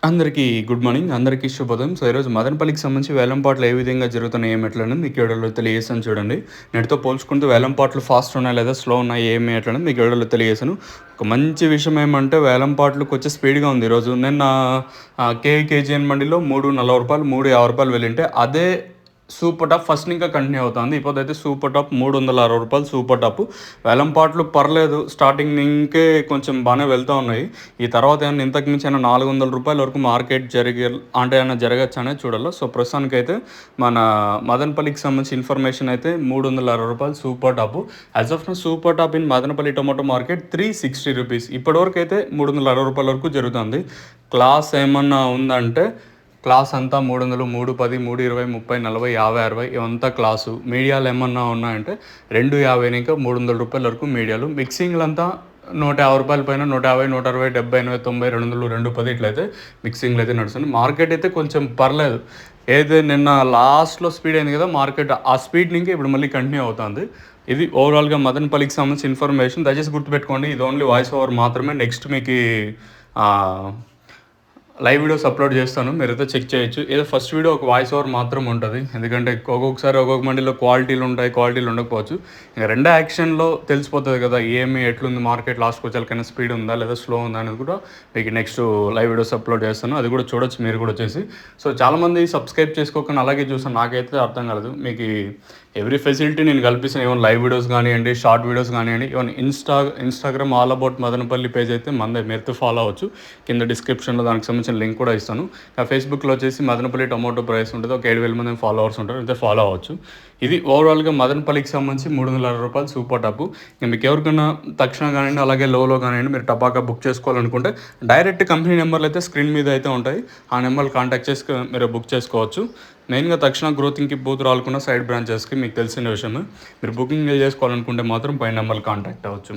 అందరికీ good morning. అందరికీ శుభోదయం. సో, ఈరోజు మదనపల్లికి సంబంధించి వేలంపాట్లు ఏ విధంగా జరుగుతున్నాయి, ఏమి ఎట్లనేది మీకు ఈ వీడియోలో తెలియజేశాను చూడండి. నేటితో పోల్చుకుంటూ వేలంపాట్లు ఫాస్ట్ ఉన్నాయి లేదా స్లో ఉన్నాయి, ఏమి ఎట్లనేది మీకు ఈ వీడియోలో తెలియజేశాను. ఒక మంచి విషయం ఏమంటే వేలంపాట్లు కొంచెం స్పీడ్గా ఉంది ఈరోజు. నిన్న కేజీఎన్ మండిలో రూ. 3.40 రూ. 3.50 వెళ్ళింటే అదే సూపర్ టాప్ ఫస్ట్ ఇంకా కంటిన్యూ అవుతుంది. ఇప్పుడైతే సూపర్ టాప్ రూ. 360 సూపర్ టాప్. వేలంపాట్లు పర్లేదు, స్టార్టింగ్ ఇంకే కొంచెం బాగానే వెళ్తూ ఉన్నాయి. ఈ తర్వాత ఏమన్నా ఇంతకు మించి అయినా రూ. 400 వరకు మార్కెట్ అంటే ఏమైనా జరగచ్చు అనేది చూడాలి. సో ప్రస్తుతానికైతే మన మదనపల్లికి సంబంధించి ఇన్ఫర్మేషన్ అయితే రూ. 360 super top. As of now super top in Madanapalle tomato market రూ. 360. ఇప్పటివరకు అయితే రూ. 360 వరకు జరుగుతుంది. క్లాస్ ఏమన్నా ఉందంటే క్లాస్ అంతా 300, 310, 320, 30, 40, 50, 60 ఇవంతా క్లాసు. మీడియాలు ఏమన్నా ఉన్నాయంటే 250 ఇంకా రూ. 300 వరకు మీడియాలు. మిక్సింగ్లంతా రూ. 150 పైన 150, 160, 70, 80, 90, 200, 210 ఇట్లయితే మిక్సింగ్లు అయితే నడుస్తుంది. మార్కెట్ అయితే కొంచెం పర్లేదు. ఏదైతే నిన్న లాస్ట్లో స్పీడ్ అయింది కదా మార్కెట్, ఆ స్పీడ్ నుంచి ఇప్పుడు మళ్ళీ కంటిన్యూ అవుతుంది. ఇది ఓవరాల్గా మదనపల్లికి సంబంధించి ఇన్ఫర్మేషన్. దయచేసి గుర్తుపెట్టుకోండి, ఇది ఓన్లీ వాయిస్ ఓవర్ మాత్రమే. నెక్స్ట్ మీకు లైవ్ వీడియోస్ అప్లోడ్ చేస్తాను, మీరైతే చెక్ చేయొచ్చు. ఏదో ఫస్ట్ వీడియో ఒక వాయిస్ ఓవర్ మాత్రం ఉంటుంది, ఎందుకంటే ఒక్కొక్కసారి ఒక్కొక్క మండీలో క్వాలిటీలు ఉండకపోవచ్చు. ఇంకా రెండో యాక్షన్లో తెలిసిపోతుంది కదా ఏమి ఎట్లుంది మార్కెట్, లాస్ట్కి వచ్చేకైనా స్పీడ్ ఉందా లేదా స్లో ఉందా అనేది కూడా మీకు నెక్స్ట్ లైవ్ వీడియోస్ అప్లోడ్ చేస్తాను. అది కూడా చూడొచ్చు మీరు కూడా వచ్చేసి. సో చాలామంది సబ్స్క్రైబ్ చేసుకోకుండా అలాగే చూస్తాను, నాకైతే అర్థం కాలేదు. మీకు ఎవ్రీ ఫెసిలిటీ నేను కల్పిస్తాను. ఈవెన్ లైవ్ వీడియోస్ కానివ్వండి, షార్ట్ వీడియోస్ కానివ్వండి, even Instagram all about Madanapalle page అయితే మీరైతే ఫాలో అవ్వచ్చు. కింద డిస్క్రిప్షన్లో దానికి సంబంధించిన లింక్ కూడా ఇస్తాను. ఫేస్బుక్లో వచ్చేసి మదనపల్లి టొమాటో ప్రైస్ ఉంటుంది, ఒక 7,000 మంది ఫాలోవర్స్ ఉంటారు, అయితే ఫాలో అవ్వచ్చు. ఇది ఓవరాల్గా మదనపల్లికి సంబంధించి రూ. 360 సూపర్ టాప్. ఇంకా మీకు ఎవరికైనా తక్షణం కానివ్వండి, అలాగే లోలో కానివ్వండి, మీరు టపాకా బుక్ చేసుకోవాలనుకుంటే డైరెక్ట్ కంపెనీ నెంబర్లు అయితే స్క్రీన్ మీద అయితే ఉంటాయి. ఆ నెంబర్లు కాంటాక్ట్ చేసి మీరు బుక్ చేసుకోవచ్చు. మెయిన్గా తక్షణ గ్రోతింగ్కి బూత్ రాలకుండా సైడ్ బ్రాంచెస్కి మీకు తెలిసిన విషయమే. మీరు బుకింగ్ చేసుకోవాలనుకుంటే మాత్రం పై నెంబర్లు కాంటాక్ట్ అవ్వచ్చు.